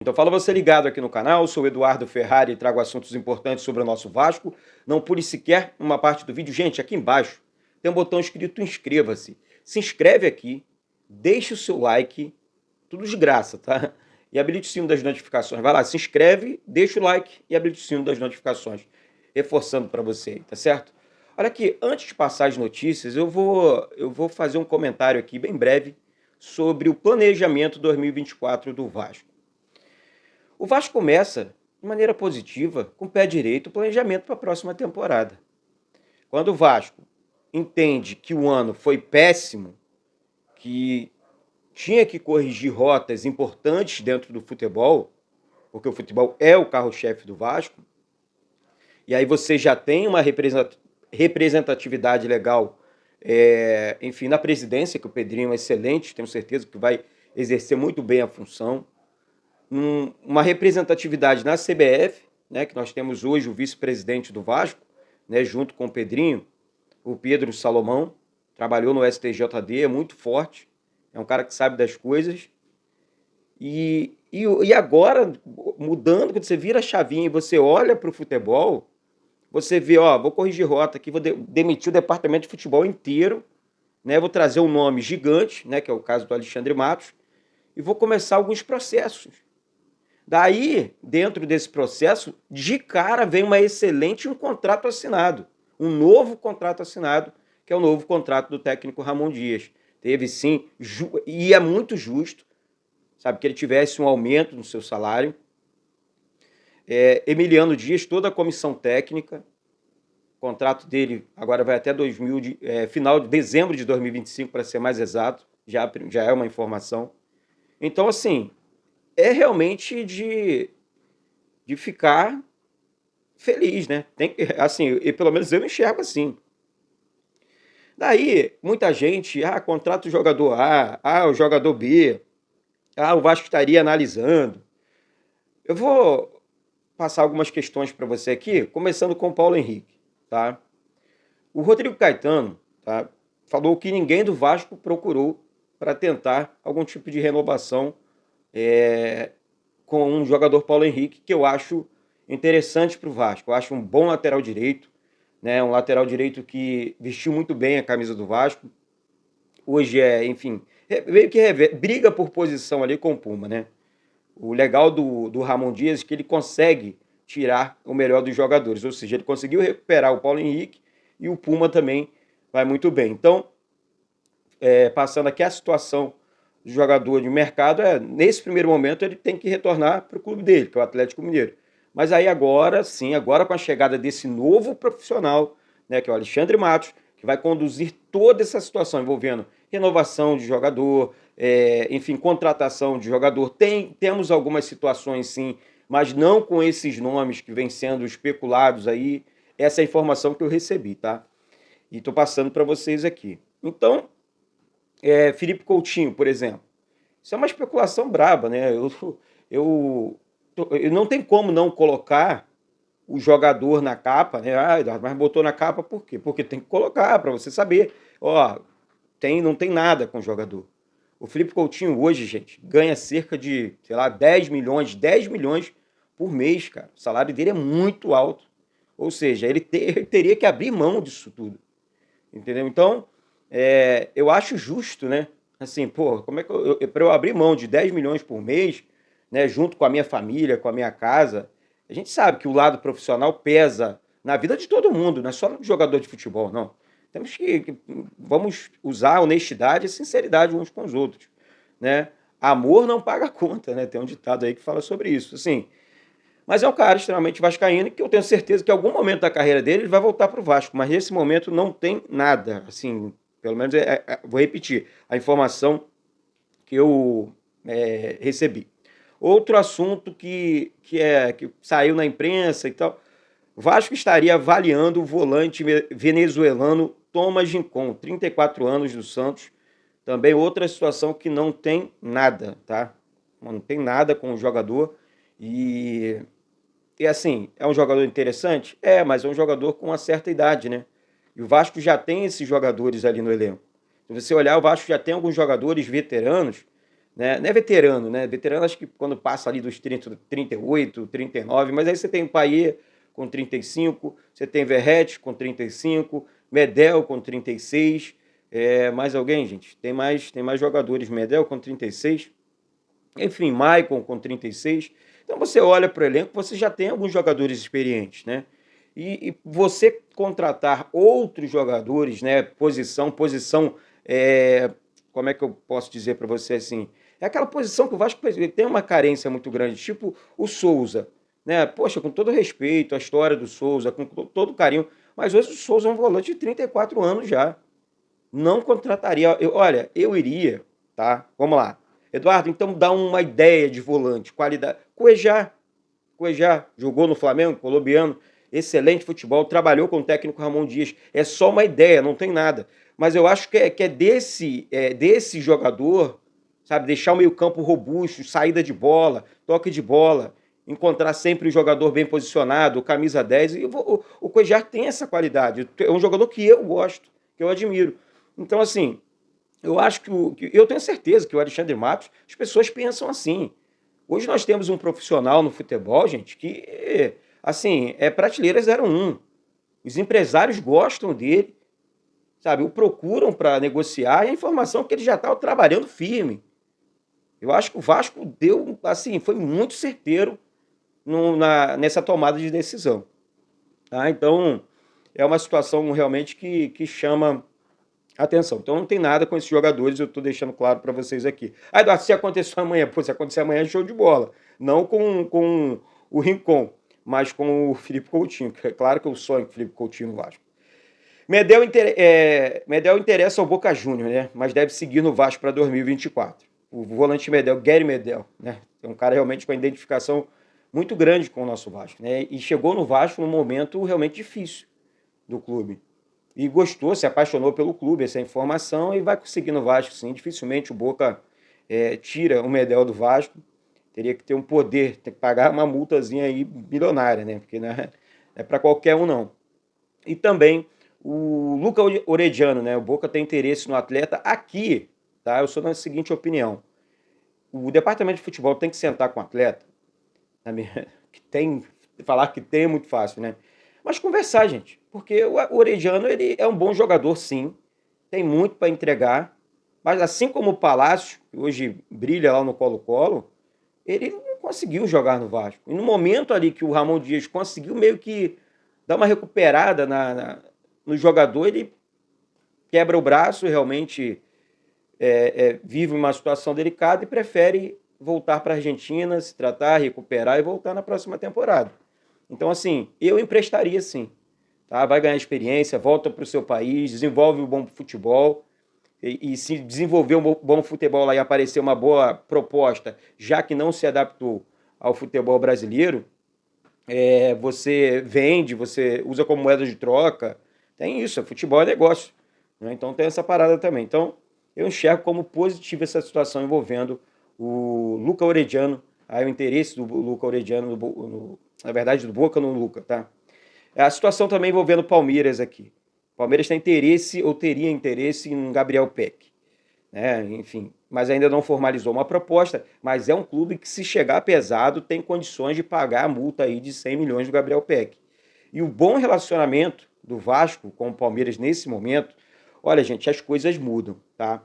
Então fala você ligado aqui no canal, sou o Eduardo Ferrari e trago assuntos importantes sobre o nosso Vasco. Não pule sequer uma parte do vídeo. Gente, aqui embaixo tem um botão escrito inscreva-se. Se inscreve aqui, deixa o seu like, tudo de graça, tá? E habilite o sino das notificações. Vai lá, se inscreve, deixa o like e habilite o sino das notificações. Reforçando para você aí, tá certo? Olha aqui, antes de passar as notícias, eu vou fazer um comentário aqui bem breve sobre o planejamento 2024 do Vasco. O Vasco começa de maneira positiva, com o pé direito, o planejamento para a próxima temporada. Quando o Vasco entende que o ano foi péssimo, que tinha que corrigir rotas importantes dentro do futebol, porque o futebol é o carro-chefe do Vasco, e aí você já tem uma representatividade legal, enfim, na presidência, que o Pedrinho é excelente, tenho certeza que vai exercer muito bem a função. Uma representatividade na CBF, né, que nós temos hoje o vice-presidente do Vasco, né, junto com o Pedrinho, o Pedro Salomão, trabalhou no STJD, é muito forte, é um cara que sabe das coisas. E agora, mudando, quando você vira a chavinha e você olha para o futebol, você vê, ó, vou corrigir rota aqui, vou demitir o departamento de futebol inteiro, né, vou trazer um nome gigante, né, que é o caso do Alexandre Matos, e vou começar alguns processos. Daí, dentro desse processo, de cara vem um contrato assinado, um novo contrato assinado, que é o novo contrato do técnico Ramon Dias. Teve sim, e é muito justo, sabe, que ele tivesse um aumento no seu salário. Emiliano Dias, toda a comissão técnica, o contrato dele agora vai até final de dezembro de 2025, para ser mais exato, já é uma informação. Então, assim, é realmente de ficar feliz, né? Assim, e pelo menos eu enxergo assim. Daí, muita gente, contrata o jogador A, o jogador B, o Vasco estaria analisando. Eu vou passar algumas questões para você aqui, começando com o Paulo Henrique, tá? O Rodrigo Caetano, tá, falou que ninguém do Vasco procurou para tentar algum tipo de renovação com um jogador Paulo Henrique, que eu acho interessante para o Vasco. Eu acho um bom lateral direito, né? Um lateral direito que vestiu muito bem a camisa do Vasco. Hoje enfim, meio que briga por posição ali com o Puma, né? O legal do Ramon Dias é que ele consegue tirar o melhor dos jogadores, ou seja, ele conseguiu recuperar o Paulo Henrique e o Puma também vai muito bem. Então, passando aqui a situação do jogador de mercado, nesse primeiro momento ele tem que retornar para o clube dele, que é o Atlético Mineiro. Mas aí agora sim, agora com a chegada desse novo profissional, né, que é o Alexandre Matos, que vai conduzir toda essa situação envolvendo renovação de jogador, enfim, contratação de jogador. Temos algumas situações sim, mas não com esses nomes que vêm sendo especulados aí. Essa é a informação que eu recebi, tá? E estou passando para vocês aqui. Então, Felipe Coutinho, por exemplo. Isso é uma especulação braba, né? Eu não tem como não colocar o jogador na capa, né? Mas botou na capa por quê? Porque tem que colocar para você saber. Ó, não tem nada com o jogador. O Felipe Coutinho hoje, gente, ganha cerca de, sei lá, 10 milhões por mês, cara. O salário dele é muito alto. Ou seja, ele teria que abrir mão disso tudo. Entendeu? Então, eu acho justo, né? Assim, pô, como é que para eu abrir mão de 10 milhões por mês, né, junto com a minha família, com a minha casa, a gente sabe que o lado profissional pesa na vida de todo mundo, não é só no jogador de futebol, não. Temos vamos usar a honestidade e sinceridade uns com os outros, né? Amor não paga conta, né? Tem um ditado aí que fala sobre isso. Assim, mas é um cara extremamente vascaíno que eu tenho certeza que em algum momento da carreira dele ele vai voltar para o Vasco, mas nesse momento não tem nada, assim, pelo menos vou repetir a informação que eu recebi. Outro assunto que saiu na imprensa e tal, Vasco estaria avaliando o volante venezuelano Thomas Rincon, 34 anos do Santos, também outra situação que não tem nada, tá? Não tem nada com o jogador e assim, é um jogador interessante? Mas é um jogador com uma certa idade, né? E o Vasco já tem esses jogadores ali no elenco. Se você olhar, o Vasco já tem alguns jogadores veteranos, né? Não é veterano, né? Veterano acho que quando passa ali dos 30, 38, 39, mas aí você tem o Payet com 35, você tem Verratti com 35, Medel com 36, mais alguém, gente? Tem mais jogadores, Medel com 36, enfim, Maicon com 36. Então você olha para o elenco, você já tem alguns jogadores experientes, né? E você contratar outros jogadores, né? Posição, como é que eu posso dizer para você assim? É aquela posição que o Vasco tem uma carência muito grande, tipo o Souza, né? Poxa, com todo respeito à história do Souza, com todo carinho, mas hoje o Souza é um volante de 34 anos já. Não contrataria. Olha, eu iria, tá? Vamos lá. Eduardo, então dá uma ideia de volante, qualidade. Cuejá jogou no Flamengo, colombiano, excelente futebol, trabalhou com o técnico Ramon Dias. É só uma ideia, não tem nada. Mas eu acho que é desse jogador, sabe, deixar o meio-campo robusto, saída de bola, toque de bola, encontrar sempre o jogador bem posicionado, camisa 10. E o Cuejá tem essa qualidade. É um jogador que eu gosto, que eu admiro. Então, assim, eu acho eu tenho certeza que o Alexandre Matos, as pessoas pensam assim. Hoje nós temos um profissional no futebol, gente, que, assim, é prateleira 01. Os empresários gostam dele, sabe? O procuram para negociar e a informação é que ele já estava trabalhando firme. Eu acho que o Vasco deu, assim, foi muito certeiro nessa tomada de decisão. Tá? Então, é uma situação realmente que chama atenção. Então não tem nada com esses jogadores, eu estou deixando claro para vocês aqui. Ah, Eduardo, se acontecer amanhã, pô, se acontecer amanhã, show de bola. Não com o Rincon, mas com o Felipe Coutinho, que é claro que eu sonho com o Felipe Coutinho no Vasco. Medel interessa ao Boca Júnior, né? Mas deve seguir no Vasco para 2024. O volante Medel, Gary Medel, né? É um cara realmente com a identificação muito grande com o nosso Vasco, né? E chegou no Vasco num momento realmente difícil do clube. E gostou, se apaixonou pelo clube, essa informação, e vai conseguir no Vasco, sim. Dificilmente o Boca tira o Medel do Vasco. Teria que ter um poder, ter que pagar uma multazinha aí bilionária, né? Porque não é para qualquer um, não. E também o Luca Orediano, né? O Boca tem interesse no atleta aqui, tá? Eu sou da seguinte opinião. O departamento de futebol tem que sentar com o atleta, que tem, falar que tem é muito fácil, né? Mas conversar, gente, porque o Orediano ele é um bom jogador, sim, tem muito para entregar, mas assim como o Palácio, que hoje brilha lá no Colo-Colo, ele não conseguiu jogar no Vasco. E no momento ali que o Ramon Dias conseguiu meio que dar uma recuperada no jogador, ele quebra o braço, realmente vive uma situação delicada e prefere voltar para a Argentina, se tratar, recuperar e voltar na próxima temporada. Então, assim, eu emprestaria sim. Tá? Vai ganhar experiência, volta para o seu país, desenvolve um bom futebol. E se desenvolver um bom futebol lá e aparecer uma boa proposta, já que não se adaptou ao futebol brasileiro, você vende, você usa como moeda de troca. Tem isso, futebol é negócio. Né? Então tem essa parada também. Então eu enxergo como positiva essa situação envolvendo o Luca Orediano, aí o interesse do Luca Orediano, na verdade do Boca no Luca, tá? A situação também envolvendo o Palmeiras aqui. O Palmeiras tem interesse ou teria interesse em Gabriel Peck, né? Enfim, mas ainda não formalizou uma proposta, mas é um clube que, se chegar pesado, tem condições de pagar a multa aí de 100 milhões do Gabriel Peck. E o bom relacionamento do Vasco com o Palmeiras nesse momento, olha, gente, as coisas mudam, tá?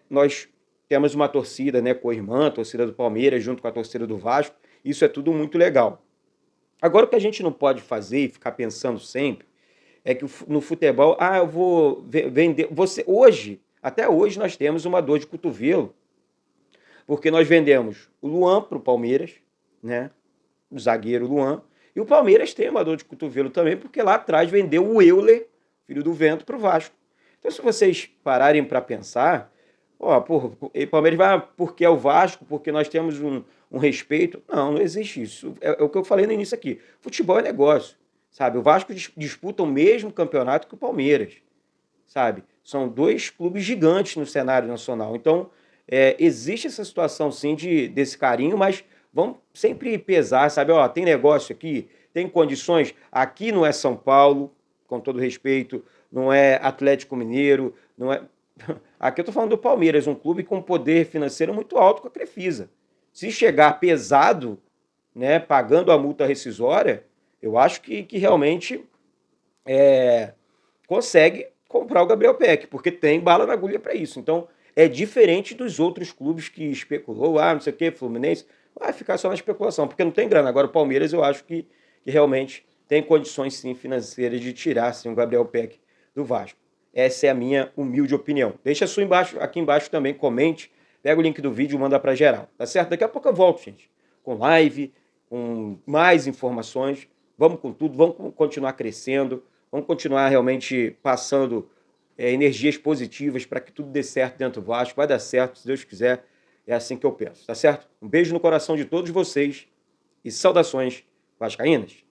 Nós temos uma torcida, né, co-irmã, a torcida do Palmeiras junto com a torcida do Vasco, isso é tudo muito legal. Agora, o que a gente não pode fazer e ficar pensando sempre é que no futebol, eu vou vender. Até hoje, nós temos uma dor de cotovelo, porque nós vendemos o Luan para o Palmeiras, né? O zagueiro Luan, e o Palmeiras tem uma dor de cotovelo também, porque lá atrás vendeu o Euler, filho do Vento, para o Vasco. Então, se vocês pararem para pensar, o Palmeiras vai porque é o Vasco, porque nós temos um respeito. Não, não existe isso. É o que eu falei no início aqui. Futebol é negócio, sabe? O Vasco disputa o mesmo campeonato que o Palmeiras, sabe? São dois clubes gigantes no cenário nacional. Então, existe essa situação, sim, desse carinho, mas vamos sempre pesar, sabe? Tem negócio aqui, tem condições. Aqui não é São Paulo, com todo respeito, não é Atlético Mineiro, não é... Aqui eu tô falando do Palmeiras, um clube com poder financeiro muito alto com a Crefisa. Se chegar pesado, né, pagando a multa rescisória, eu acho que realmente consegue comprar o Gabriel Peck, porque tem bala na agulha para isso. Então, é diferente dos outros clubes que especulou, não sei o que, Fluminense, vai ficar só na especulação, porque não tem grana. Agora, o Palmeiras, eu acho que realmente tem condições, sim, financeiras de tirar, sim, o Gabriel Peck do Vasco. Essa é a minha humilde opinião. Deixa a sua aqui embaixo também, comente, pega o link do vídeo e manda para geral, tá certo? Daqui a pouco eu volto, gente, com live, com mais informações. Vamos com tudo, vamos continuar crescendo, vamos continuar realmente passando energias positivas para que tudo dê certo dentro do Vasco. Vai dar certo, se Deus quiser. É assim que eu penso, tá certo? Um beijo no coração de todos vocês e saudações vascaínas.